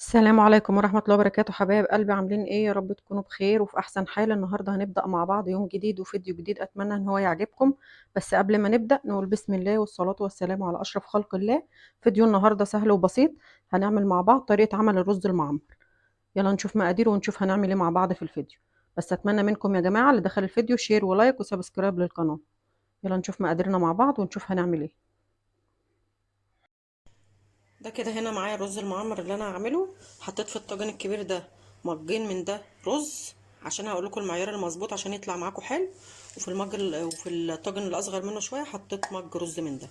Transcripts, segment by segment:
السلام عليكم ورحمة الله وبركاته، حبايب قلبي، عاملين ايه؟ يا رب تكونوا بخير وفي احسن حال. النهاردة هنبدأ مع بعض يوم جديد وفيديو جديد، اتمنى ان هو يعجبكم. بس قبل ما نبدأ نقول بسم الله والصلاة والسلام على اشرف خلق الله. فيديو النهاردة سهل وبسيط، هنعمل مع بعض طريقة عمل الرز المعمر. يلا نشوف مقاديره ونشوف هنعمل ايه مع بعض في الفيديو. بس اتمنى منكم يا جماعة اللي دخل الفيديو شير ولايك وسبسكرايب للقناة. يلا نشوف مقاديرنا مع بعض ونشوف هنعمل ايه. ده كده هنا معايا الرز المعمر اللي انا هعمله. حطيت في الطاجن الكبير ده مجين من ده رز، عشان هقول لكم المعيار المظبوط عشان يطلع معاكم حلو. وفي الطاجن الاصغر منه شويه حطيت مج رز من ده.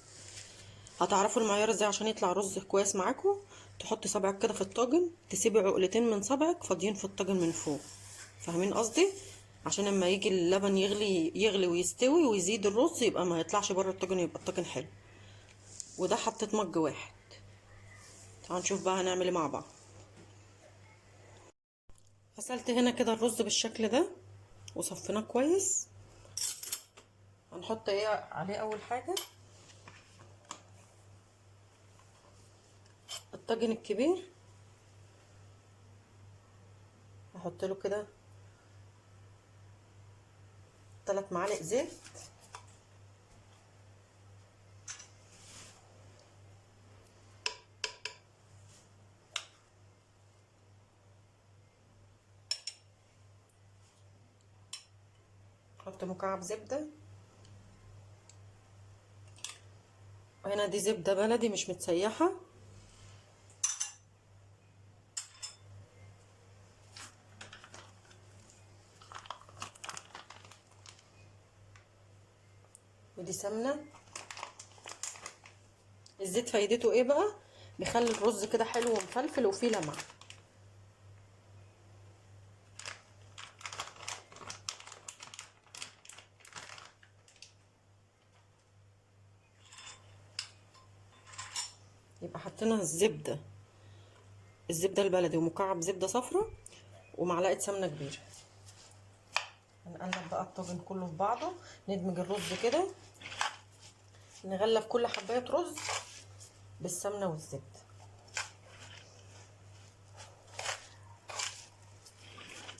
هتعرفوا المعيار ازاي عشان يطلع رز كويس معاكم؟ تحطي صبعك كده في الطاجن، تسيبي عقلتين من صبعك فاضيين في الطاجن من فوق. فاهمين قصدي؟ عشان لما يجي اللبن يغلي ويستوي ويزيد الرز يبقى ما يطلعش بره الطاجن، يبقى الطاجن حلو. وده حطيت مج واحد. تعالوا نشوف بقى هنعمل ايه مع بعض. غسلت هنا كده الرز بالشكل ده وصفيناه كويس. هنحط ايه عليه؟ اول حاجه الطاجن الكبير، هحط له كده 3 معالق زيت. احط مكعب زبده، وهنا دي زبده بلدي مش متسيحه. ودي سمنه. الزيت فايدته ايه بقى؟ بيخلي الرز كده حلو ومفلفل وفيه لمعه. يبقى حطينا الزبده البلدي ومكعب زبده صفرا ومعلقه سمنه كبيره. هنقلب بقى الطاجن كله في بعضه، ندمج الرز كده، نغلف كل حبايه رز بالسمنه والزبده.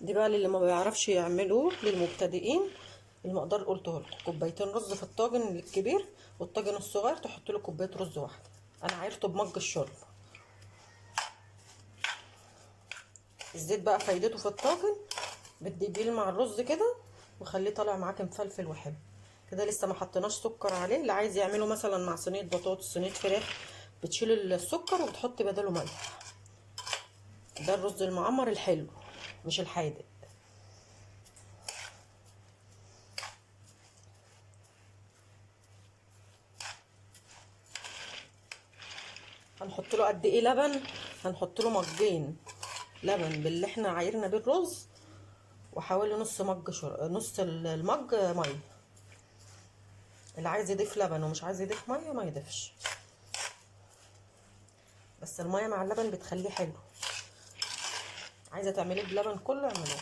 دي بقى اللي ما بيعرفش يعملوه للمبتدئين. المقدار قلته لكم، كوبايتين رز في الطاجن الكبير، والطاجن الصغير تحط له كوبايه رز واحده. انا عايرته بمج الشرب. الزيت بقى فايدته في الطاجن بدي بيلمع الرز كده وخليه طالع معاك مفلفل وحلو كده. لسه ما حطيناش سكر عليه. اللي عايز يعمله مثلا مع صينيه بطاطس صينيه فراخ بتشيل السكر وبتحط بداله ملح. ده الرز المعمر الحلو مش الحادق. هنحط له قد ايه لبن؟ هنحط له مجين لبن باللي احنا عايرنا بيه الرز، وحوالي نص المج ميه. اللي عايز يضيف لبن ومش عايز يضيف ميه ما يضيفش، بس الميه مع اللبن بتخليه حلو. عايزه تعمليه بلبن كله اعمليه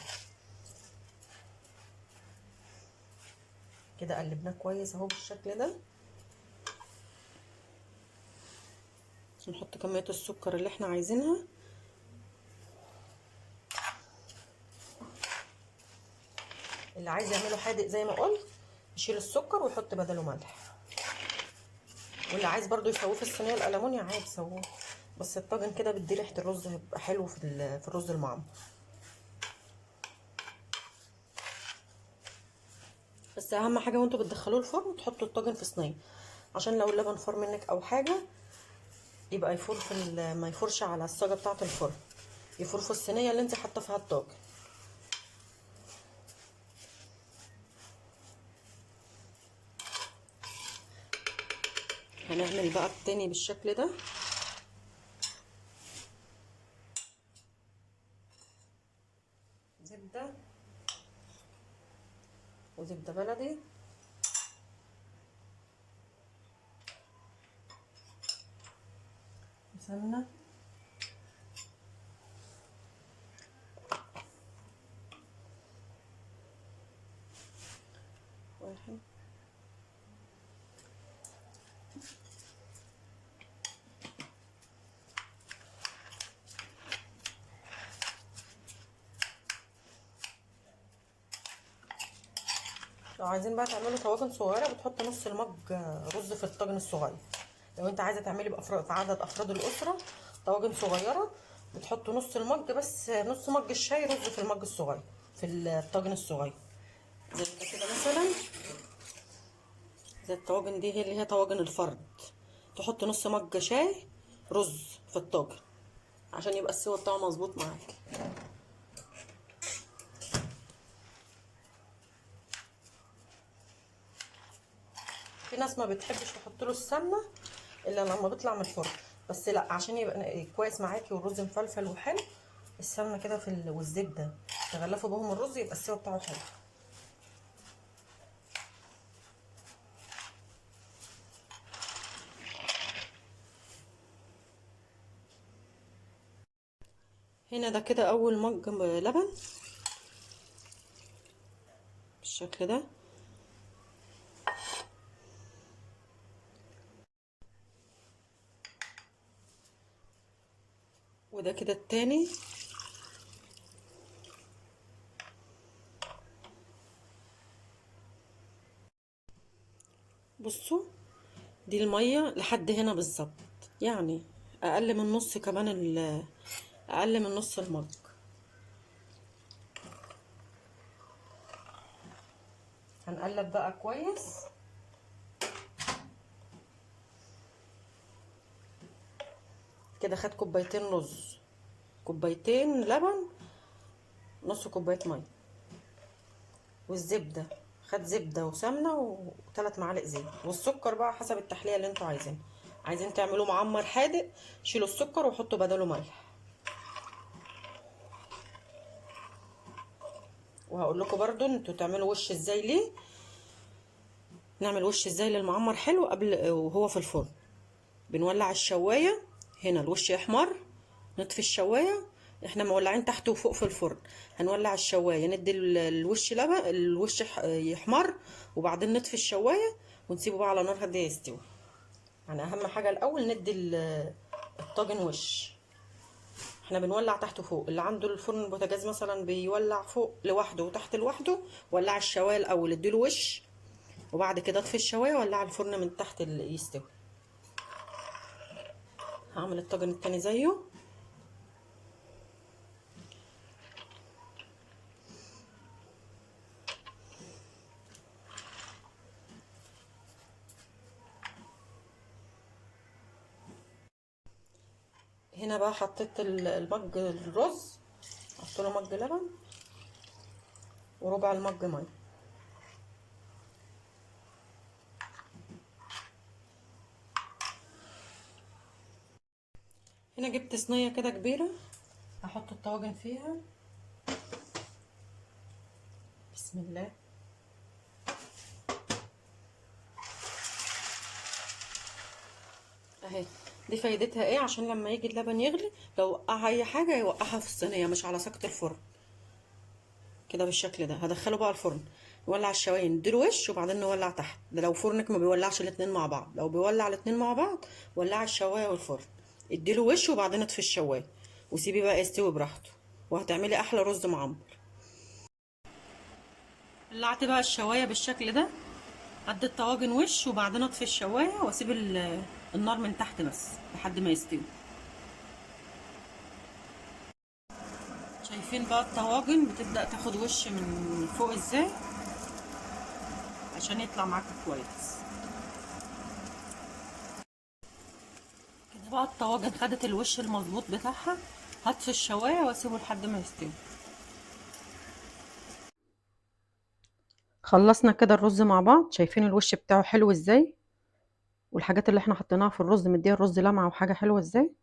كده. قلبناه كويس اهو بالشكل ده. نحط كميه السكر اللي احنا عايزينها. اللي عايز يعمله حادق زي ما قلت يشيل السكر ويحط بداله ملح، واللي عايز برضو يسويه في الصينيه الالومنيا عادي يسووه. بس الطاجن كده بدي ريحه الرز هيبقى حلو في الرز المعمر. بس اهم حاجه وانتوا بتدخلوه الفرن تحطوا الطاجن في صينيه، عشان لو اللبن فار منك او حاجه يبقى يفور ما يفورش على الصاجه بتاعه الفرن، يفور في الصينيه اللي انت حاطه فيها الطاجن. هنعمل بقى التاني بالشكل ده. زبده وزبده بلدي وسمنه واحد، لو عايزين بقى تعملوا طواجن صغيره بتحط نص المج رز في الطاجن الصغير. لو انت عايزه تعملي في عدد افراد الاسره طواجن صغيره بتحطوا نص المج، بس نص مج الشاي رز في المج الصغير في الطاجن الصغير. زي كده مثلا، زي الطواجن دي هي اللي هي طواجن الفرد، تحط نص مج شاي رز في الطاجن عشان يبقى السوا بتاعه مظبوط معاك. في ناس ما بتحبش تحط له السمنه الا لما بيطلع من الفرن، بس لا عشان يبقى كويس معاكي والرز مفلفل وحلو، السمنه كده والزبده تغلفوا بهم الرز يبقى السوا بتاعه حلو. هنا ده كده اول مج لبن بالشكل ده. وده كده التاني. بصوا دي الميه لحد هنا بالظبط، يعني اقل من نص كمان اقل من نص المج. هنقلب بقى كويس. كده خد كوبايتين رز، كوبايتين لبن، نص كوبايه ميه، والزبده خد زبده وسمنه وثلاث معالق زيت، والسكر بقى حسب التحليه اللي انتوا عايزينها. عايزين تعملوه معمر حادق شيلوا السكر وحطوا بداله ملح. وهقول لكم برضو انتوا تعملوا وش ازاي ليه، نعمل وش ازاي للمعمر حلو قبل وهو في الفرن. بنولع الشوايه، هنا الوش يحمر نطفي الشوايه، احنا مولعين تحت وفوق في الفرن. هنولع الشوايه ندي الوش لبن الوش يحمر، وبعدين نطفي الشوايه ونسيبه بقى على نار هاديه يستوي. يعني اهم حاجه الاول ندي الطاجن وش. احنا بنولع تحت وفوق، اللي عنده الفرن البوتاجاز مثلا بيولع فوق لوحده وتحت لوحده، ولع الشوايه الاول اديله وش، وبعد كده اطفي الشوايه ولع الفرن من تحت اللي يستوي. هعمل الطاجن التاني زيه. هنا بقى حطيت المج الرز، حطيت له مج لبن وربع المج ميه. هنا جبت صينيه كده كبيره هحط الطواجن فيها. بسم الله. اهي دي فايدتها ايه، عشان لما يجي اللبن يغلي لو وقعها اي حاجه يوقعها في الصينيه مش على سقط الفرن. كده بالشكل ده هدخله بقى الفرن، نولع الشوايه نديله وش وبعدين نولع تحت. ده لو فرنك ما بيولعش الاتنين مع بعض، لو بيولع الاتنين مع بعض ولع الشوايه والفرن، اديله وش وبعدين اطفي الشوايه وسيبيه بقى يستوي براحته، وهتعملي احلى رز معمر. ولعت بقى الشوايه بالشكل ده، ادي الطواجن وش وبعدين اطفي الشوايه واسيب النار من تحت بس لحد ما يستوي. شايفين بقى الطواجن بتبدأ تاخد وش من فوق ازاي عشان يطلع معاك كويس. كده بقى الطواجن خدت الوش المظبوط بتاعها، هطفي الشوايه واسيبه لحد ما يستوي. خلصنا كده الرز مع بعض، شايفين الوش بتاعه حلو ازاي، والحاجات اللي احنا حطيناها في الرز مديه الرز لمعه وحاجه حلوه ازاي.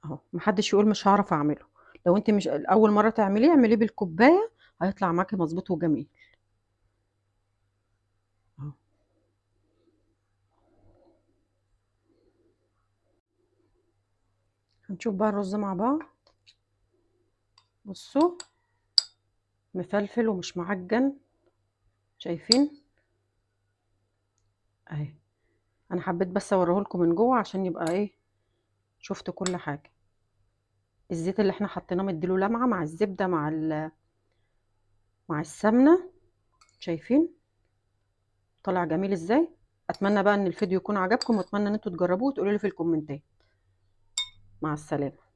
اهو محدش يقول مش هعرف اعمله. لو انت مش اول مره تعمليه اعمليه بالكوبايه هيطلع معاكي مظبوط وجميل. اهو هنشوف بقى الرز مع بعض. بصوا مفلفل ومش معجن، شايفين اهي. انا حبيت بس اوريه لكم من جوه عشان يبقى ايه، شفتوا كل حاجه. الزيت اللي احنا حطيناه مديله لمعه مع الزبده مع مع السمنه. شايفين طلع جميل ازاي؟ اتمنى بقى ان الفيديو يكون عجبكم، واتمنى ان انتوا تجربوه وتقولوا لي في الكومنتات. مع السلامة.